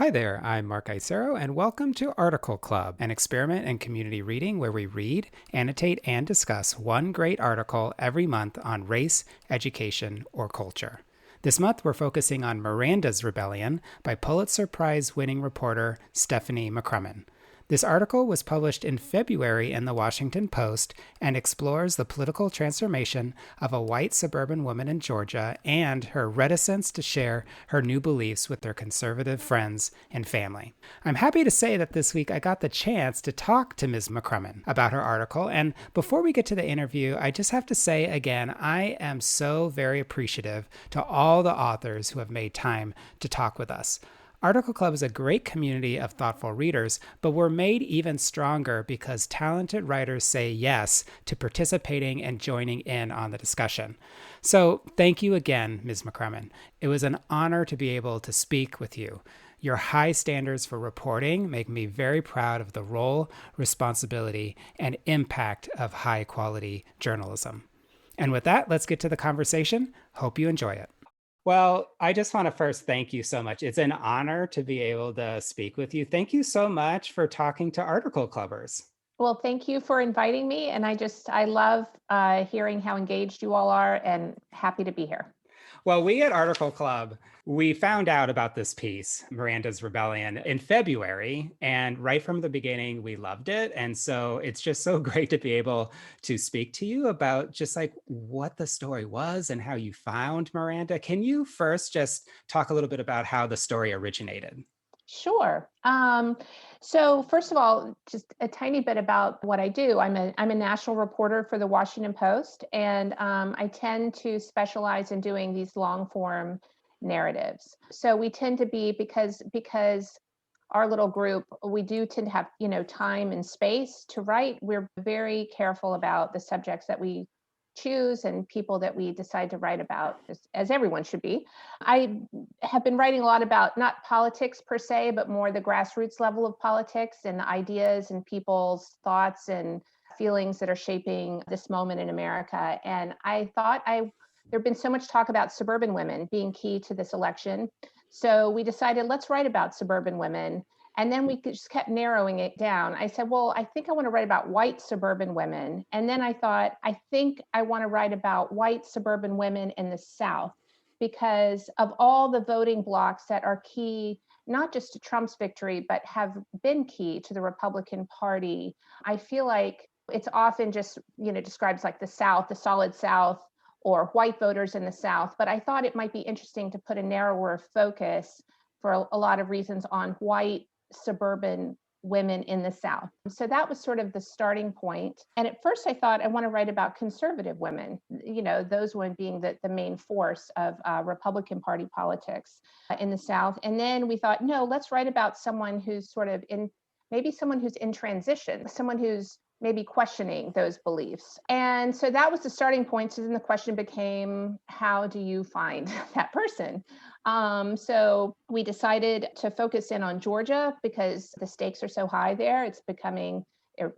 Hi there, I'm Mark Isero, and welcome to Article Club, an experiment in community reading where we read, annotate, and discuss one great article every month on race, education, or culture. This month, we're focusing on Miranda's Rebellion by Pulitzer Prize-winning reporter Stephanie McCrummen. This article was published in February in the Washington Post and explores the political transformation of a white suburban woman in Georgia and her reticence to share her new beliefs with her conservative friends and family. I'm happy to say that this week I got the chance to talk to Ms. McCrummen about her article, and before we get to the interview, I just have to say again, I am so very appreciative to all the authors who have made time to talk with us. Article Club is a great community of thoughtful readers, but we're made even stronger because talented writers say yes to participating and joining in on the discussion. So thank you again, Ms. McCrummen. It was an honor to be able to speak with you. Your high standards for reporting make me very proud of the role, responsibility, and impact of high-quality journalism. And with that, let's get to the conversation. Hope you enjoy it. Well, I just want to first thank you so much. It's an honor to be able to speak with you. Thank you so much for talking to Article Clubbers. Well, thank you for inviting me. And I love hearing how engaged you all are and happy to be here. Well, we at Article Club, we found out about this piece, Miranda's Rebellion, in February. And right from the beginning, we loved it. And so it's just so great to be able to speak to you about just like what the story was and how you found Miranda. Can you first just talk a little bit about how the story originated? Sure. So first of all, just a tiny bit about what I do. I'm a national reporter for the Washington Post, and I tend to specialize in doing these long form narratives. So we tend to be because our little group, we do tend to have time and space to write. We're very careful about the subjects that we choose and people that we decide to write about, as everyone should be. I have been writing a lot about not politics per se, but more the grassroots level of politics and the ideas and people's thoughts and feelings that are shaping this moment in America. And I thought there'd been so much talk about suburban women being key to this election. So we decided, let's write about suburban women. And then we just kept narrowing it down. I said, well, I think I want to write about white suburban women. And then I thought, I think I want to write about white suburban women in the South because of all the voting blocs that are key, not just to Trump's victory, but have been key to the Republican Party. I feel like it's often just, describes like the South, the solid South, or white voters in the South. But I thought it might be interesting to put a narrower focus for a lot of reasons on white suburban women in the South. So that was sort of the starting point. And at first I thought I want to write about conservative women, those women being the main force of Republican Party politics in the South. And then we thought, no, let's write about someone who's sort of someone who's in transition, someone who's maybe questioning those beliefs. And so that was the starting point. So then the question became, how do you find that person? So we decided to focus in on Georgia because the stakes are so high there. It's becoming,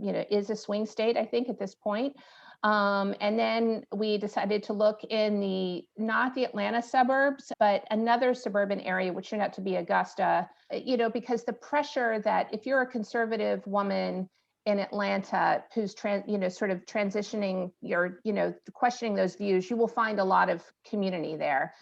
is a swing state, I think, at this point. And then we decided to look in not the Atlanta suburbs, but another suburban area, which turned out to be Augusta, because the pressure that if you're a conservative woman in Atlanta who's sort of transitioning questioning those views, you will find a lot of community there.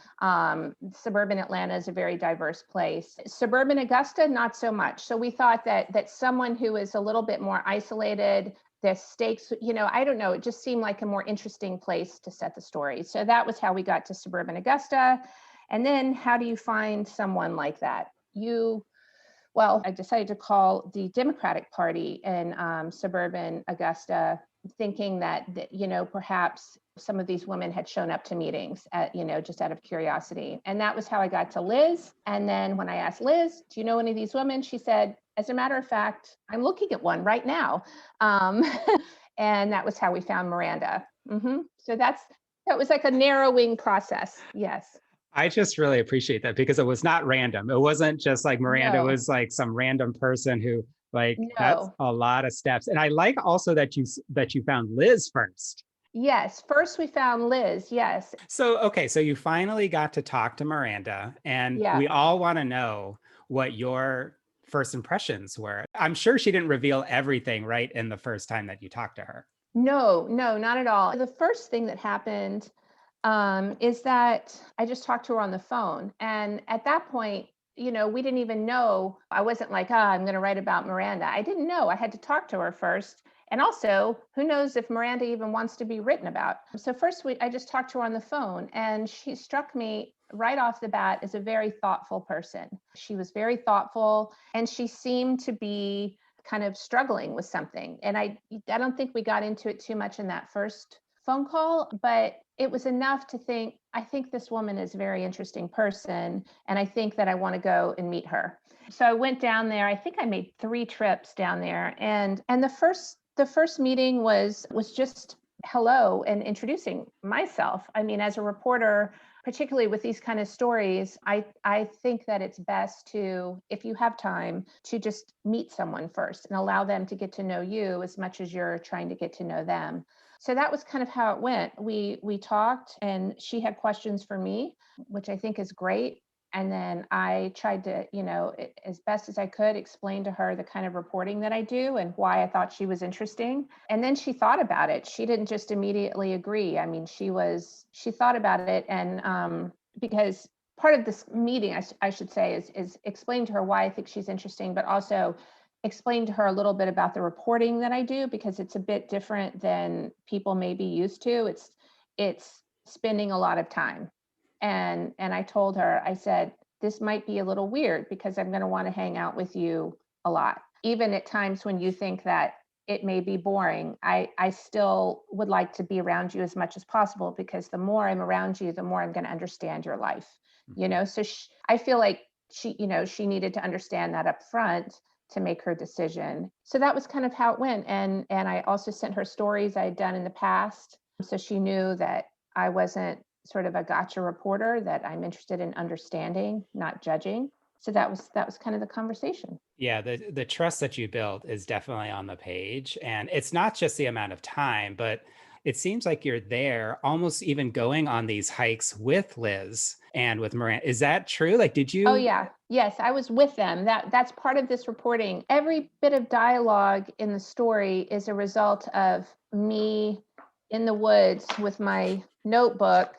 Suburban Atlanta is a very diverse place. Suburban Augusta, not so much. So we thought that someone who is a little bit more isolated, the stakes, I don't know, it just seemed like a more interesting place to set the story. So that was how we got to suburban Augusta. And then how do you find someone like that? Well, I decided to call the Democratic Party in suburban Augusta, thinking that perhaps some of these women had shown up to meetings just out of curiosity. And that was how I got to Liz. And then when I asked Liz, do you know any of these women? She said, as a matter of fact, I'm looking at one right now. And that was how we found Miranda. So that was like a narrowing process. Yes. I just really appreciate that because it was not random. It wasn't just like Miranda was like some random person who that's a lot of steps. And I like also that you found Liz first. Yes, first we found Liz, yes. So, okay, so you finally got to talk to Miranda, and Yeah. we all want to know, what your first impressions were. I'm sure she didn't reveal everything right in the first time that you talked to her. No, no, not at all. The first thing that happened is that I just talked to her on the phone. And at that point, we didn't even know. I wasn't like, I'm going to write about Miranda. I didn't know. I had to talk to her first. And also, who knows if Miranda even wants to be written about. So first, I just talked to her on the phone, and she struck me right off the bat as a very thoughtful person. She was very thoughtful, and she seemed to be kind of struggling with something. And I don't think we got into it too much in that first phone call, but it was enough to think, I think this woman is a very interesting person, and I think that I want to go and meet her. So I went down there. I think I made 3 trips down there, and the first meeting was just hello and introducing myself. I mean, as a reporter, particularly with these kind of stories, I think that it's best to, if you have time, to just meet someone first and allow them to get to know you as much as you're trying to get to know them. So that was kind of how it went. We talked, and she had questions for me, which I think is great. And then I tried to, as best as I could, explain to her the kind of reporting that I do and why I thought she was interesting. And then she thought about it. She didn't just immediately agree. I mean, she thought about it. And because part of this meeting, I should say, is explain to her why I think she's interesting, but also explain to her a little bit about the reporting that I do, because it's a bit different than people may be used to. It's spending a lot of time. And I told her, I said, this might be a little weird because I'm going to want to hang out with you a lot. Even at times when you think that it may be boring, I still would like to be around you as much as possible, because the more I'm around you, the more I'm going to understand your life. So I feel like she needed to understand that up front to make her decision. So that was kind of how it went. And I also sent her stories I had done in the past, so she knew that I wasn't sort of a gotcha reporter, that I'm interested in understanding, not judging. So that was kind of the conversation. Yeah, the trust that you build is definitely on the page. And it's not just the amount of time, but it seems like you're there almost even going on these hikes with Liz and with Miranda. Is that true? Like, did Oh you? yeah. Yes, I was with them. That's part of this reporting. Every bit of dialogue in the story is a result of me in the woods with my notebook,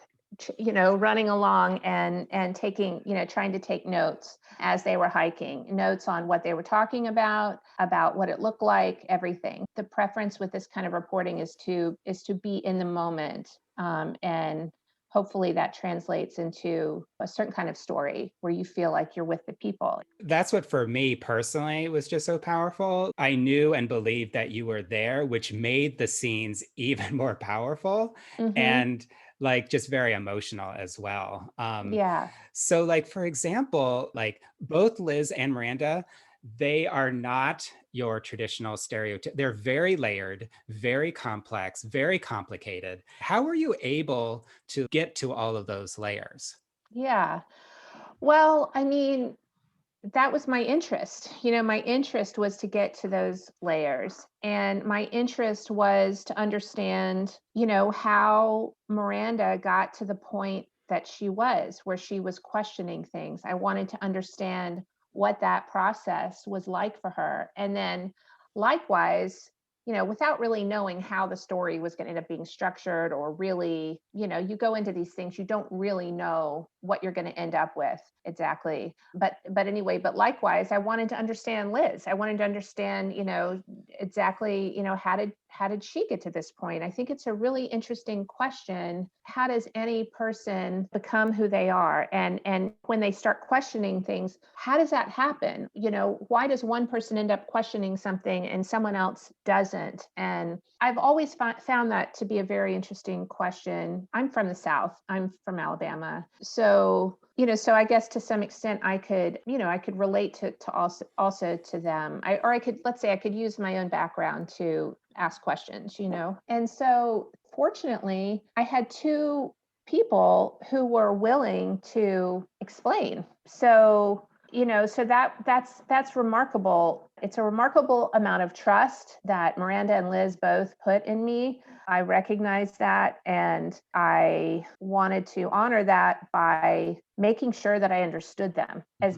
running along and taking, trying to take notes as they were hiking, notes on what they were talking about what it looked like, everything. The preference with this kind of reporting is to be in the moment, and hopefully that translates into a certain kind of story where you feel like you're with the people. That's what for me personally was just so powerful. I knew and believed that you were there, which made the scenes even more powerful Mm-hmm. and like just very emotional as well. Yeah. So, like, for example, like both Liz and Miranda, they are not your traditional stereotype. They're very layered, very complex, very complicated. How were you able to get to all of those layers? Yeah. Well, I mean, that was my interest. My interest was to get to those layers. And my interest was to understand, how Miranda got to the point that she was, where she was questioning things. I wanted to understand what that process was like for her. And then likewise, without really knowing how the story was going to end up being structured, or really, you go into these things, you don't really know what you're going to end up with exactly. But anyway, but likewise, I wanted to understand Liz. I wanted to understand, exactly, how did she get to this point? I think it's a really interesting question. How does any person become who they are? And when they start questioning things, how does that happen? Why does one person end up questioning something and someone else doesn't? And I've always found that to be a very interesting question. I'm from the South. I'm from Alabama. So I guess to some extent I could relate to also to them. Let's say I could use my own background to ask questions. And so fortunately, I had 2 people who were willing to explain. So So that's remarkable. It's a remarkable amount of trust that Miranda and Liz both put in me. I recognize that, and I wanted to honor that by making sure that I understood them as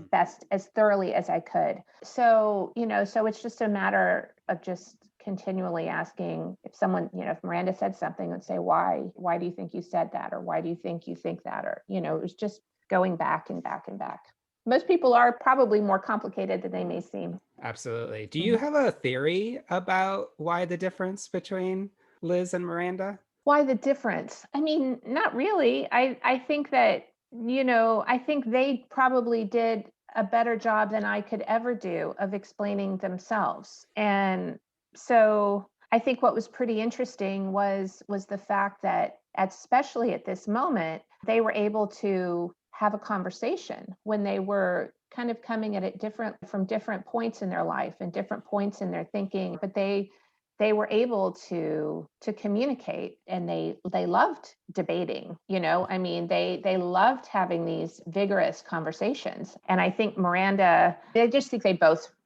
thoroughly as I could. So it's just a matter of just continually asking if someone, if Miranda said something, and say, why do you think you said that? Or why do you think that? Or, it was just going back and back and back. Most people are probably more complicated than they may seem. Absolutely. Do you have a theory about why the difference between Liz and Miranda? Why the difference? I mean, not really. I think that, I think they probably did a better job than I could ever do of explaining themselves. And so I think what was pretty interesting was the fact that, especially at this moment, they were able to have a conversation when they were kind of coming at it from different points in their life and different points in their thinking, but they were able to communicate, and they loved debating. I mean, they loved having these vigorous conversations. And I think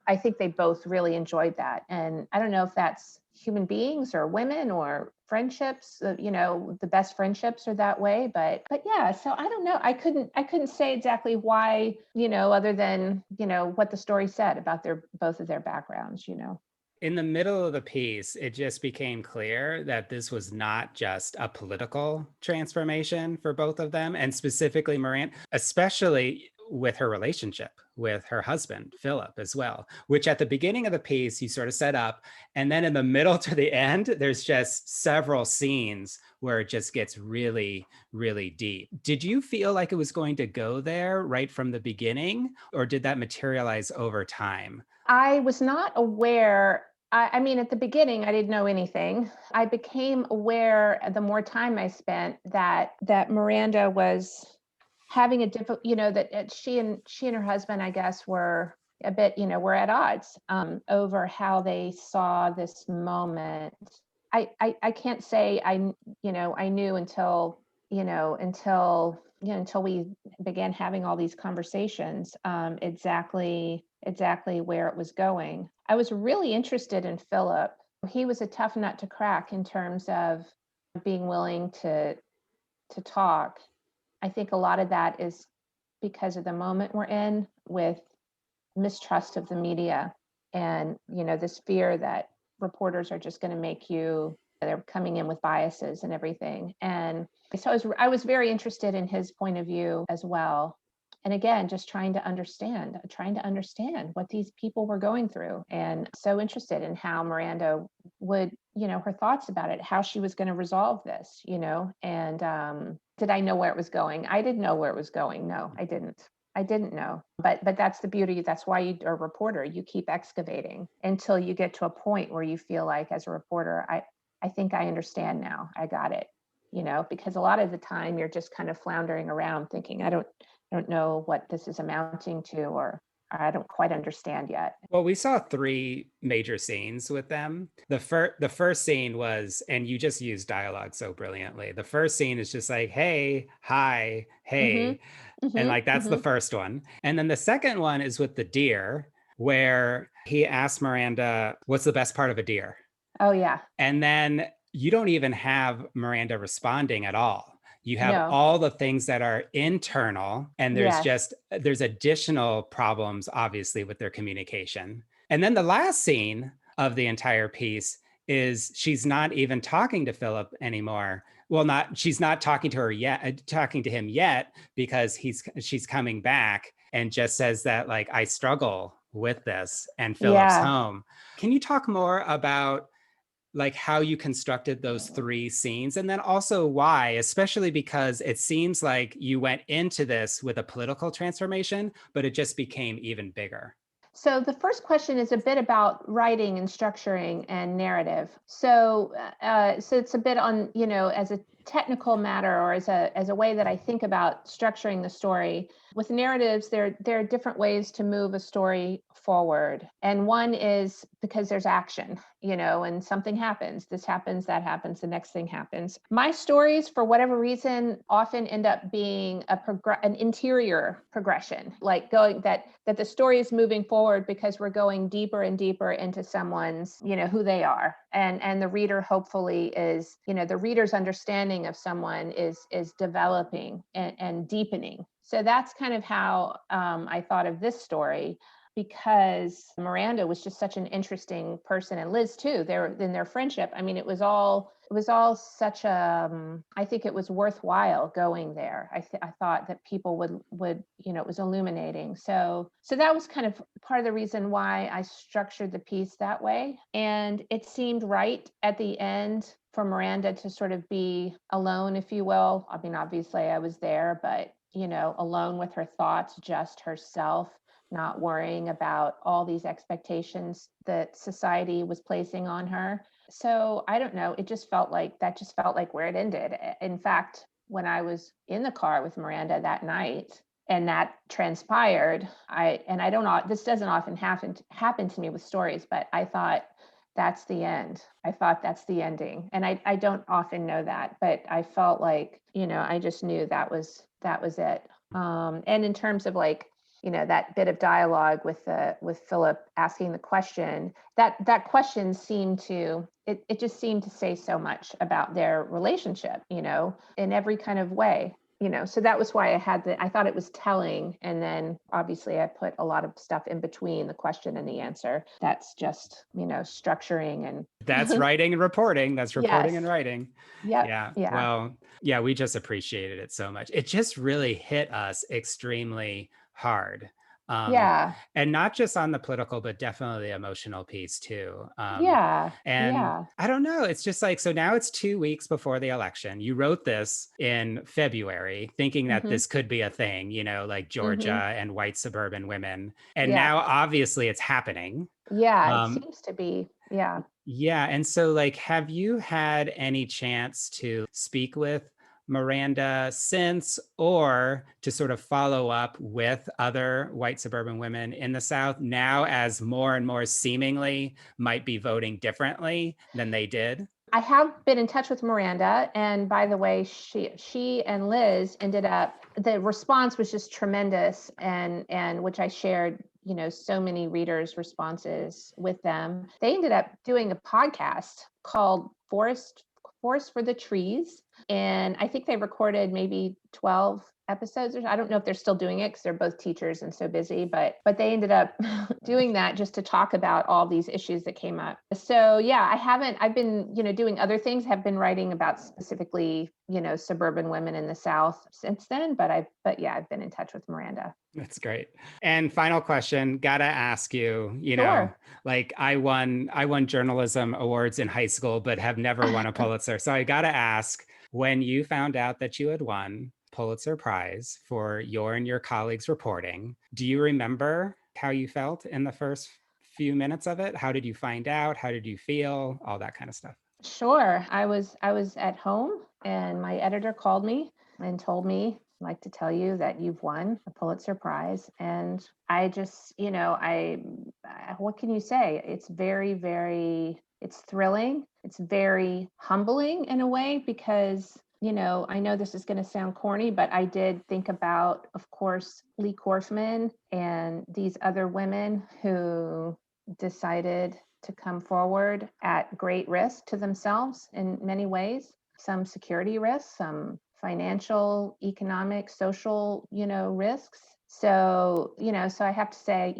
I think they both really enjoyed that. And I don't know if that's human beings or women or friendships, the best friendships are that way, but yeah. So I don't know, I couldn't say exactly why, other than what the story said about both of their backgrounds. In the middle of the piece, it just became clear that this was not just a political transformation for both of them, and specifically Miranda, especially with her relationship with her husband, Philip, as well, which at the beginning of the piece, you sort of set up. And then in the middle to the end, there's just several scenes where it just gets really, really deep. Did you feel like it was going to go there right from the beginning, or did that materialize over time? I was not aware. I mean, at the beginning, I didn't know anything. I became aware the more time I spent that Miranda was having a difficult, that she and her husband, I guess, were a bit, were at odds over how they saw this moment. I can't say I knew until we began having all these conversations, exactly where it was going. I was really interested in Philip. He was a tough nut to crack in terms of being willing to talk. I think a lot of that is because of the moment we're in, with mistrust of the media, and this fear that reporters are just going to make they're coming in with biases and everything. And so I was very interested in his point of view as well. And again, just trying to understand what these people were going through, and so interested in how Miranda would, her thoughts about it, how she was going to resolve this, and did I know where it was going? I didn't know where it was going. No, I didn't know. But that's the beauty. That's why you're a reporter. You keep excavating until you get to a point where you feel like, as a reporter, I think I understand now. I got it. Because a lot of the time you're just kind of floundering around thinking, I don't know what this is amounting to, or I don't quite understand yet. Well, we saw three major scenes with them. The first scene was, and you just used dialogue so brilliantly. The first scene is just like, hey, hi, hey. And like, that's the first one. And then the second one is with the deer, where he asked Miranda, what's the best part of a deer? Oh, yeah. And then you don't even have Miranda responding at all. You have No. all the things that are internal, and there's additional problems, obviously, with their communication. And then the last scene of the entire piece is she's not even talking to Philip anymore. Well, she's not talking to him yet, because she's coming back and just says that, like, I struggle with this, and Philip's home. Can you talk more about like how you constructed those three scenes, and then also why, especially because it seems like you went into this with a political transformation, but it just became even bigger? So the first question is a bit about writing and structuring and narrative. So it's a bit on, technical matter or as a way that I think about structuring the story. With narratives, there are different ways to move a story forward. And one is because there's action, and something happens. This happens, that happens, the next thing happens. My stories, for whatever reason, often end up being an interior progression, like going that the story is moving forward because we're going deeper and deeper into someone's, who they are. And the reader hopefully is, the reader's understanding of someone is developing and deepening. So that's kind of how I thought of this story, because Miranda was just such an interesting person, and Liz too. In their friendship, I mean, it was all such a. I think it was worthwhile going there. I thought that people would it was illuminating. So that was kind of part of the reason why I structured the piece that way, and it seemed right at the end for Miranda to sort of be alone, if you will. I mean, obviously I was there, but alone with her thoughts, just herself, not worrying about all these expectations that society was placing on her. So I don't know, it just felt like where it ended. In fact, when I was in the car with Miranda that night and that transpired, I don't know, this doesn't often happen to me with stories, but I thought, that's the end. I thought that's the ending. And I don't often know that, but I felt like, I just knew that was it. And in terms of like, that bit of dialogue with Philip asking the question, that question seemed to, it just seemed to say so much about their relationship, in every kind of way. So that was why I thought it was telling. And then obviously I put a lot of stuff in between the question and the answer. That's just, structuring and That's writing and reporting. That's reporting yes. and writing. Yep. Yeah. Yeah. Well, yeah, we just appreciated it so much. It just really hit us extremely hard. Yeah. And not just on the political, but definitely the emotional piece too. Yeah. And Yeah. I don't know, it's just like, so now it's 2 weeks before the election. You wrote this in February, thinking that Mm-hmm. this could be a thing, like Mm-hmm. Georgia and white suburban women. And Yeah. now obviously it's happening. Yeah. It Um, seems to be. Yeah. yeah. And so, like, have you had any chance to speak with Miranda since, or to sort of follow up with other white suburban women in the South now, as more and more seemingly might be voting differently than they did? I have been in touch with Miranda, and by the way, she and Liz ended up. The response was just tremendous, and which I shared, so many readers' responses with them. They ended up doing a podcast called Forest for the Trees, and I think they recorded maybe 12 episodes. I don't know if they're still doing it because they're both teachers and so busy, but they ended up doing that just to talk about all these issues that came up. So yeah, I've been, doing other things, have been writing about specifically, suburban women in the South since then, but yeah, I've been in touch with Miranda. That's great. And final question, gotta ask you, Sure. like I won journalism awards in high school, but have never won a Pulitzer. So I gotta ask, when you found out that you had won Pulitzer Prize for your and your colleagues' reporting, do you remember how you felt in the first few minutes of it? How did you find out? How did you feel? All that kind of stuff. Sure. I was at home and my editor called me and told me, "I'd like to tell you that you've won a Pulitzer Prize." And I just, what can you say? It's very, very, it's thrilling. It's very humbling in a way because, I know this is going to sound corny, but I did think about, of course, Lee Corfman and these other women who decided to come forward at great risk to themselves in many ways, some security risks, some financial, economic, social, risks. So, so I have to say,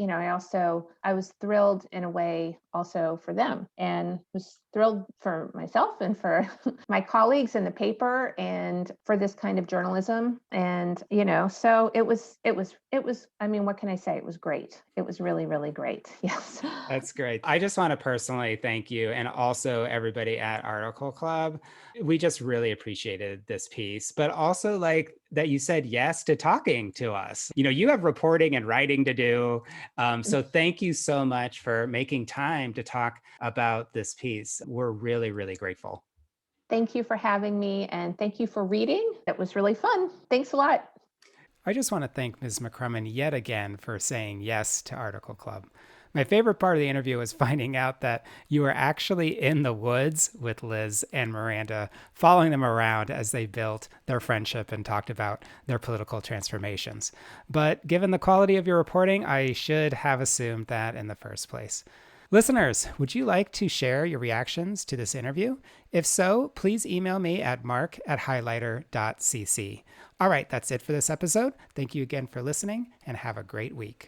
I was thrilled in a way also for them, and was thrilled for myself and for my colleagues in the paper and for this kind of journalism. And, so it was, I mean, what can I say? It was great. It was really, really great. Yes. That's great. I just want to personally thank you, and also everybody at Article Club. We just really appreciated this piece, but also like that you said yes to talking to us. You have reporting and writing to do. So thank you so much for making time to talk about this piece. We're really, really grateful. Thank you for having me, and thank you for reading. It was really fun. Thanks a lot. I just want to thank Ms. McCrummen yet again for saying yes to Article Club. My favorite part of the interview was finding out that you were actually in the woods with Liz and Miranda, following them around as they built their friendship and talked about their political transformations. But given the quality of your reporting, I should have assumed that in the first place. Listeners, would you like to share your reactions to this interview? If so, please email me at mark@highlighter.cc. All right, that's it for this episode. Thank you again for listening, and have a great week.